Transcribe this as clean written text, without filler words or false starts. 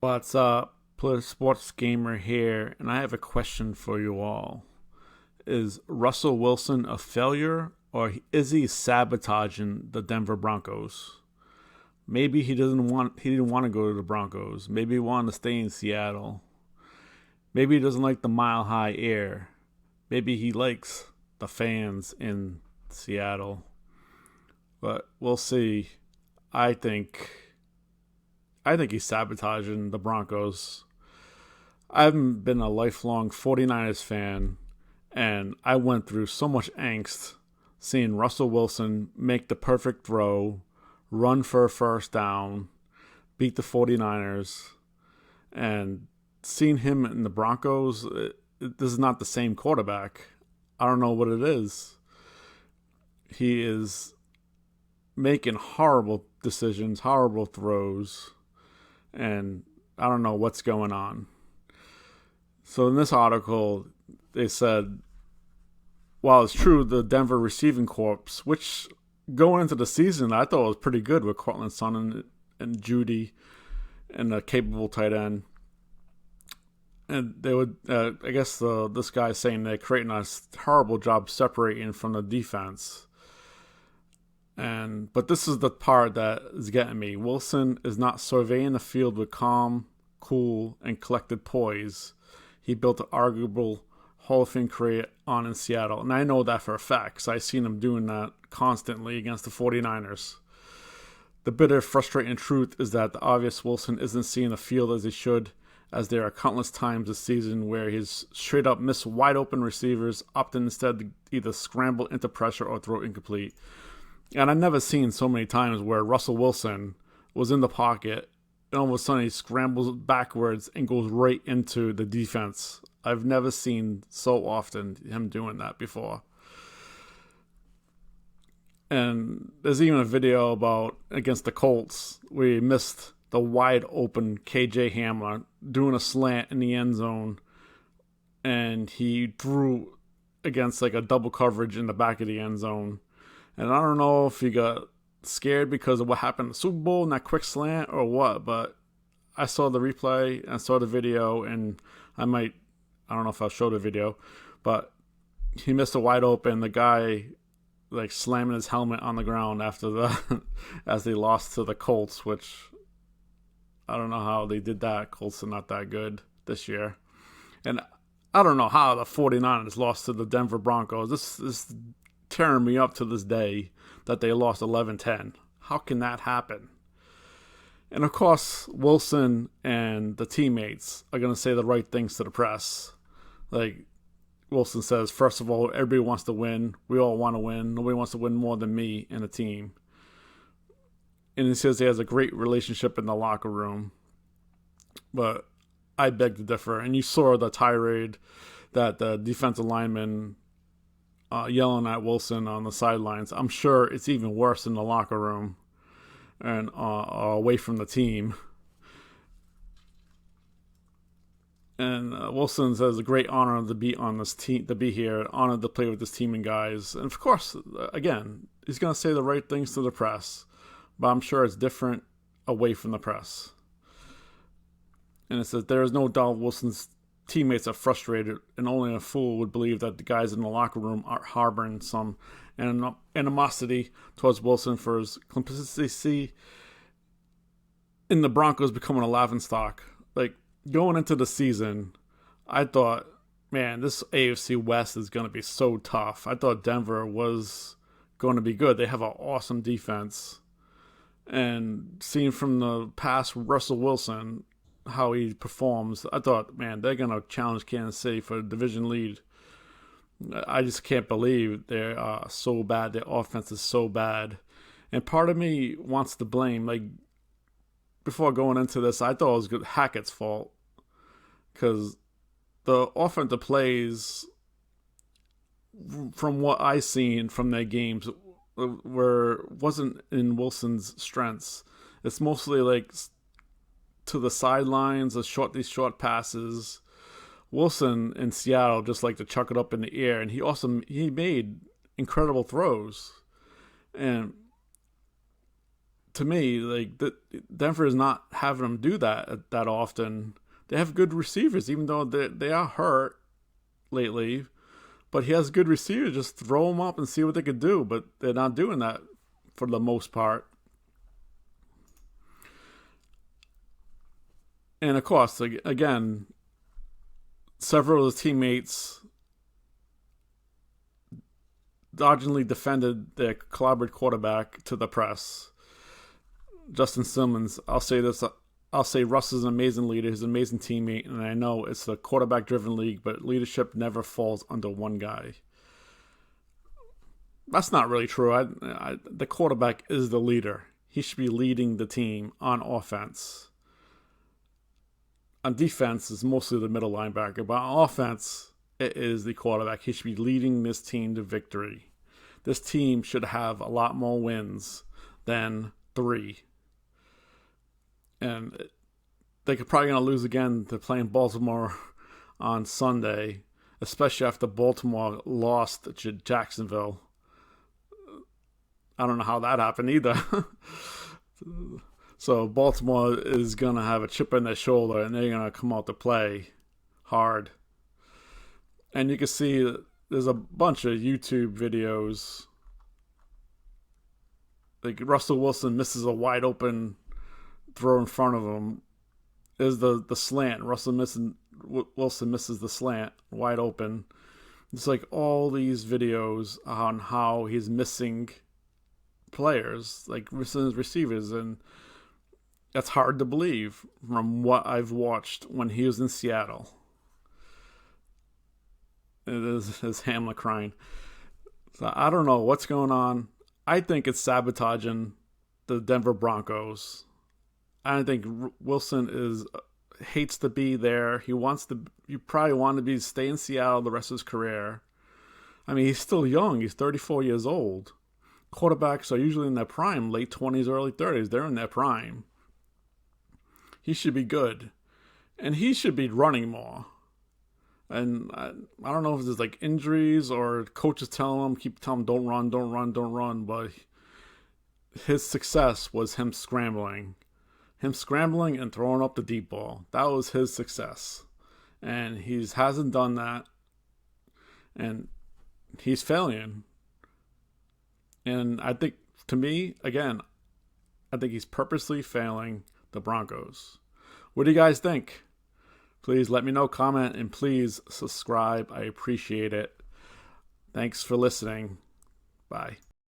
What's up? Sports Gamer here, and I have a question for you all. Is Russell Wilson a failure, or is he sabotaging the Denver Broncos? Maybe he didn't want to go to the Broncos. Maybe he wanted to stay in Seattle. Maybe he doesn't like the mile high air. Maybe he likes the fans in Seattle. But we'll see. I think I think he's sabotaging the Broncos. I've been a lifelong 49ers fan, and I went through so much angst seeing Russell Wilson make the perfect throw, run for a first down, beat the 49ers, and seeing him in the Broncos, this is not the same quarterback. I don't know what it is. He is making horrible decisions, horrible throws, and I don't know what's going on. So in this article, they said, while it's true, the Denver receiving corps, which going into the season, I thought was pretty good with Cortland Sutton and Judy and a capable tight end. And they would, I guess this guy's saying they're creating a horrible job separating from the defense. But this is the part that is getting me. Wilson is not surveying the field with calm, cool, and collected poise. He built an arguable Hall of Fame career on in Seattle. And I know that for a fact, because I've seen him doing that constantly against the 49ers. The bitter, frustrating truth is that the obvious Wilson isn't seeing the field as he should, as there are countless times this season where he's straight up missed wide open receivers, opting instead to either scramble into pressure or throw incomplete. And I've never seen so many times where Russell Wilson was in the pocket and all of a sudden he scrambles backwards and goes right into the defense. I've never seen so often him doing that before. And there's even a video about against the Colts where he missed the wide open KJ Hamler doing a slant in the end zone, and he threw against like a double coverage in the back of the end zone. And I don't know if he got scared because of what happened in the Super Bowl and that quick slant or what, but I saw the replay and saw the video, and I don't know if I'll show the video, but he missed a wide open. The guy like slamming his helmet on the ground after the as they lost to the Colts, which I don't know how they did that. Colts are not that good this year. And I don't know how the 49ers lost to the Denver Broncos. This is tearing me up to this day that they lost 11-10. How can that happen? And of course, Wilson and the teammates are going to say the right things to the press. Like Wilson says, first of all, everybody wants to win. We all want to win. Nobody wants to win more than me and the team. And he says he has a great relationship in the locker room. But I beg to differ. And you saw the tirade that the defensive lineman yelling at Wilson on the sidelines. I'm sure it's even worse in the locker room and away from the team. And Wilson says a great honor to be on this team, to be here, honored to play with this team and guys. And of course, again, he's going to say the right things to the press, but I'm sure it's different away from the press. And it says there is no doubt Wilson's teammates are frustrated, and only a fool would believe that the guys in the locker room are harboring some animosity towards Wilson for his complicity in the Broncos becoming a laughingstock. Like, going into the season, I thought, man, this AFC West is going to be so tough. I thought Denver was going to be good. They have an awesome defense. And seeing from the past Russell Wilson, how he performs, I thought, man, they're going to challenge Kansas City for a division lead. I just can't believe they're so bad. Their offense is so bad. And part of me wants to blame, like, before going into this, I thought it was Hackett's fault. Because the offensive plays, from what I seen from their games, wasn't in Wilson's strengths. It's mostly like to the sidelines, these short passes. Wilson in Seattle just like to chuck it up in the air, and he made incredible throws. And to me, like Denver is not having him do that often. They have good receivers, even though they are hurt lately. But he has good receivers. Just throw them up and see what they could do. But they're not doing that for the most part. And of course, again, several of his teammates dodgingly defended their clobbered quarterback to the press. Justin Simmons, I'll say this. I'll say Russ is an amazing leader. He's an amazing teammate. And I know it's a quarterback-driven league, but leadership never falls under one guy. That's not really true. The quarterback is the leader. He should be leading the team on offense. On defense, it's mostly the middle linebacker. But on offense, it is the quarterback. He should be leading this team to victory. This team should have a lot more wins than 3. And they're probably going to lose again to playing Baltimore on Sunday, especially after Baltimore lost to Jacksonville. I don't know how that happened either. So Baltimore is going to have a chip in their shoulder, and they're going to come out to play hard. And you can see there's a bunch of YouTube videos. Like Russell Wilson misses a wide open throw in front of him. Is the slant. Wilson misses the slant wide open. It's like all these videos on how he's missing players, like missing his receivers, and that's hard to believe from what I've watched when he was in Seattle. It is Hamlet crying. So I don't know what's going on. I think it's sabotaging the Denver Broncos. I think Wilson hates to be there. He probably wanted to stay in Seattle the rest of his career. I mean, he's still young. He's 34 years old. Quarterbacks are usually in their prime, late 20s, early 30s. They're in their prime. He should be good. And he should be running more. And I don't know if there's like injuries or coaches keep telling him, don't run, don't run, don't run. But his success was him scrambling. Him scrambling and throwing up the deep ball. That was his success. And he hasn't done that. And he's failing. And I think, to me, again, I think he's purposely failing the Broncos. What do you guys think? Please let me know, comment, and please subscribe. I appreciate it. Thanks for listening. Bye.